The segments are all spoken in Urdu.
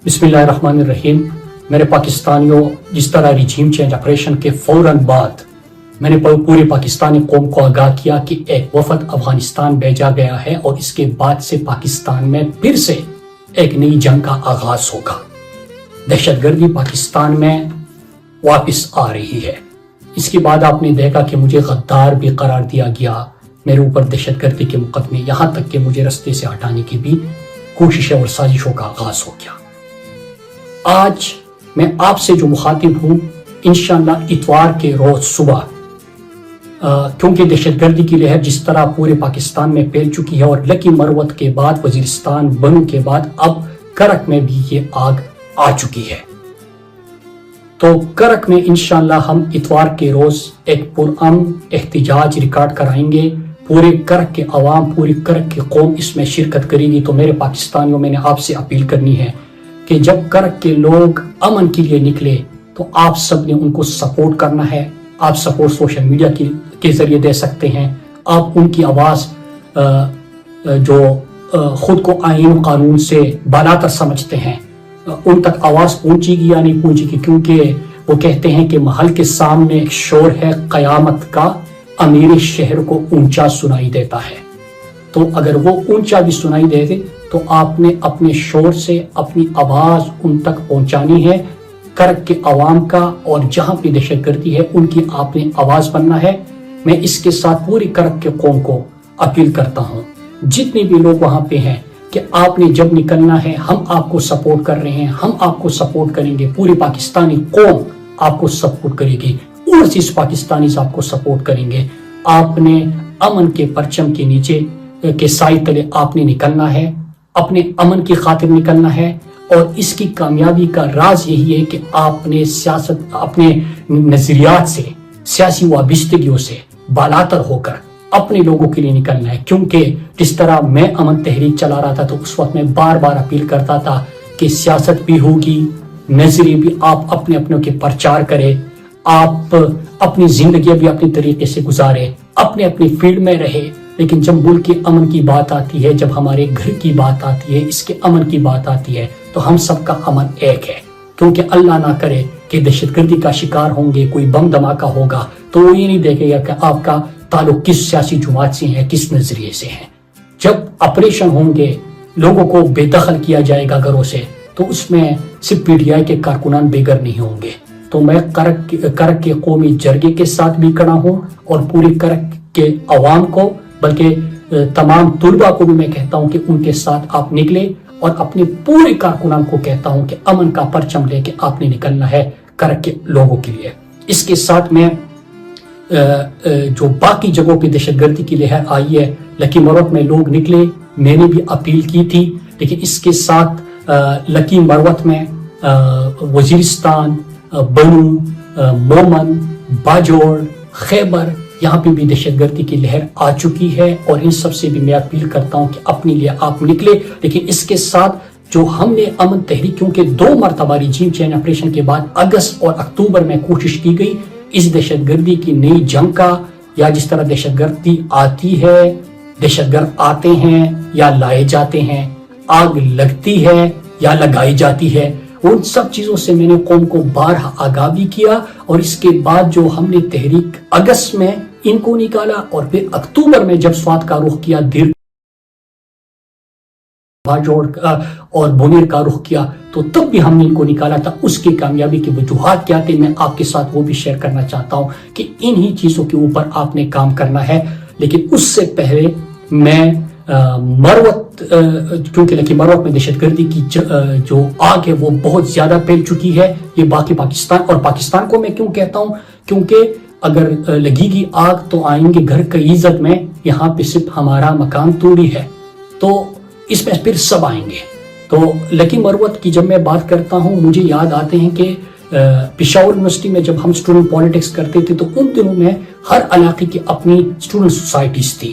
بسم اللہ الرحمن الرحیم۔ میرے پاکستانیوں، جس طرح ریجیم چینج آپریشن کے فوراً بعد میں نے پوری پاکستانی قوم کو آگاہ کیا کہ ایک وفد افغانستان بھیجا گیا ہے اور اس کے بعد سے پاکستان میں پھر سے ایک نئی جنگ کا آغاز ہوگا۔ دہشت گردی پاکستان میں واپس آ رہی ہے۔ اس کے بعد آپ نے دیکھا کہ مجھے غدار بھی قرار دیا گیا، میرے اوپر دہشت گردی کے مقدمے، یہاں تک کہ مجھے رستے سے ہٹانے کی بھی کوششیں اور سازشوں کا آغاز ہو گیا۔ آج میں آپ سے جو مخاطب ہوں، انشاءاللہ اتوار کے روز صبح، کیونکہ دہشت گردی کی لہر جس طرح پورے پاکستان میں پھیل چکی ہے اور لکی مروت کے بعد، وزیرستان بنو کے بعد اب کرک میں بھی یہ آگ آ چکی ہے، تو کرک میں انشاءاللہ ہم اتوار کے روز ایک پرامن احتجاج ریکارڈ کرائیں گے۔ پورے کرک کے عوام، پوری کرک کی قوم اس میں شرکت کرے گی۔ تو میرے پاکستانیوں، میں نے آپ سے اپیل کرنی ہے کہ جب کرک کے لوگ امن کے لیے نکلے تو آپ سب نے ان کو سپورٹ کرنا ہے۔ آپ سپورٹ سوشل میڈیا کے ذریعے دے سکتے ہیں۔ آپ ان کی آواز جو خود کو آئین و قانون سے بالاتر سمجھتے ہیں، ان تک آواز پہنچے گی یا نہیں پہنچے گی، کیونکہ وہ کہتے ہیں کہ محل کے سامنے ایک شور ہے قیامت کا، امیر شہر کو اونچا سنائی دیتا ہے۔ تو اگر وہ اونچا بھی سنائی دے تو آپ نے اپنے شور سے اپنی آواز ان تک پہنچانی ہے۔ کرک کے عوام کا اور جہاں پہ دہشت گردی ہے ان کی آپ نے آواز بننا ہے۔ میں اس کے ساتھ پوری کرک کے قوم کو اپیل کرتا ہوں، جتنے بھی لوگ وہاں پہ ہیں، کہ آپ نے جب نکلنا ہے، ہم آپ کو سپورٹ کر رہے ہیں، ہم آپ کو سپورٹ کریں گے، پوری پاکستانی قوم آپ کو سپورٹ کرے گی، اوورسیز پاکستانی آپ کو سپورٹ کریں گے۔ آپ نے امن کے پرچم کے نیچے کے سائے تلے آپ نے نکلنا ہے، اپنے امن کی خاطر نکلنا ہے، اور اس کی کامیابی کا راز یہی ہے کہ آپ نے سیاست، اپنے نظریات سے، سیاسی وابستگیوں سے بالاتر ہو کر اپنے لوگوں کے لیے نکلنا ہے۔ کیونکہ جس طرح میں امن تحریک چلا رہا تھا تو اس وقت میں بار بار اپیل کرتا تھا کہ سیاست بھی ہوگی، نظریے بھی، آپ اپنے اپنوں کے پرچار کرے، آپ اپنی زندگی بھی اپنی طریقے سے گزارے، اپنے اپنی فیلڈ میں رہے۔ لیکن جب ملک کے امن کی بات آتی ہے، جب ہمارے گھر کی بات آتی ہے، اس کے امن کی بات آتی ہے، تو ہم سب کا امن ایک ہے۔ کیونکہ اللہ نہ کرے کہ دہشت گردی کا شکار ہوں گے، کوئی بم دھماکہ ہوگا تو وہ یہ نہیں دیکھے گا کہ آپ کا تعلق کس سیاسی جماعت سے ہے، کس نظریے سے ہے۔ جب آپریشن ہوں گے، لوگوں کو بے دخل کیا جائے گا گھروں سے، تو اس میں صرف پی ٹی آئی کے کارکنان بے گھر نہیں ہوں گے۔ تو میں کرک کے قومی جرگے کے ساتھ بھی کھڑا ہوں، اور پوری کرک کے عوام کو، بلکہ تمام طلباء کو بھی میں کہتا ہوں کہ ان کے ساتھ آپ نکلے، اور اپنے پورے کارکنان کو کہتا ہوں کہ امن کا پرچم لے کے آپ نے نکلنا ہے کرک کے لوگوں کے لیے۔ اس کے ساتھ میں جو باقی جگہوں پہ دہشت گردی کی لہر آئی ہے، لکی مروت میں لوگ نکلے، میں نے بھی اپیل کی تھی، لیکن اس کے ساتھ لکی مروت میں وزیرستان، بنو، مومن، باجوڑ، خیبر، یہاں پہ بھی دہشت گردی کی لہر آ چکی ہے، اور ان سب سے بھی میں اپیل کرتا ہوں کہ اپنے لیے آپ نکلے۔ لیکن اس کے ساتھ جو ہم نے امن تحریک، کیونکہ 2 مرتبہ ریجیم چینج آپریشن کے بعد اگست اور اکتوبر میں کوشش کی گئی اس دہشت گردی کی نئی جنگ کا، یا جس طرح دہشت گردی آتی ہے، دہشت گرد آتے ہیں یا لائے جاتے ہیں، آگ لگتی ہے یا لگائی جاتی ہے، ان سب چیزوں سے میں نے قوم کو بارہا آگاہ بھی کیا۔ اور اس کے بعد جو ہم نے تحریک اگست میں ان کو نکالا، اور پھر اکتوبر میں جب سوات کا رخ کیا، دیر باجوڑ اور بونیر کا رخ کیا، تو تب بھی ہم نے ان کو نکالا تھا۔ اس کی کامیابی کی وجوہات کیا تھے، میں آپ کے ساتھ وہ بھی شیئر کرنا چاہتا ہوں کہ انہی چیزوں کے اوپر آپ نے کام کرنا ہے۔ لیکن اس سے پہلے میں مروت، کیونکہ لکی مروت میں دہشت گردی کی جو آگ ہے وہ بہت زیادہ پھیل چکی ہے۔ یہ باقی پاکستان کو میں کیوں کہتا ہوں، کیونکہ اگر لگی گی آگ تو آئیں گے گھر کی عزت میں، یہاں پہ صرف ہمارا مکان توڑی ہے، تو اس میں پھر سب آئیں گے۔ تو لکی مروت کی جب میں بات کرتا ہوں، مجھے یاد آتے ہیں کہ پشاور یونیورسٹی میں جب ہم اسٹوڈنٹ پالیٹکس کرتے تھے تو ان دنوں میں ہر علاقے کی اپنی اسٹوڈنٹ سوسائٹیز تھی۔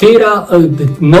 9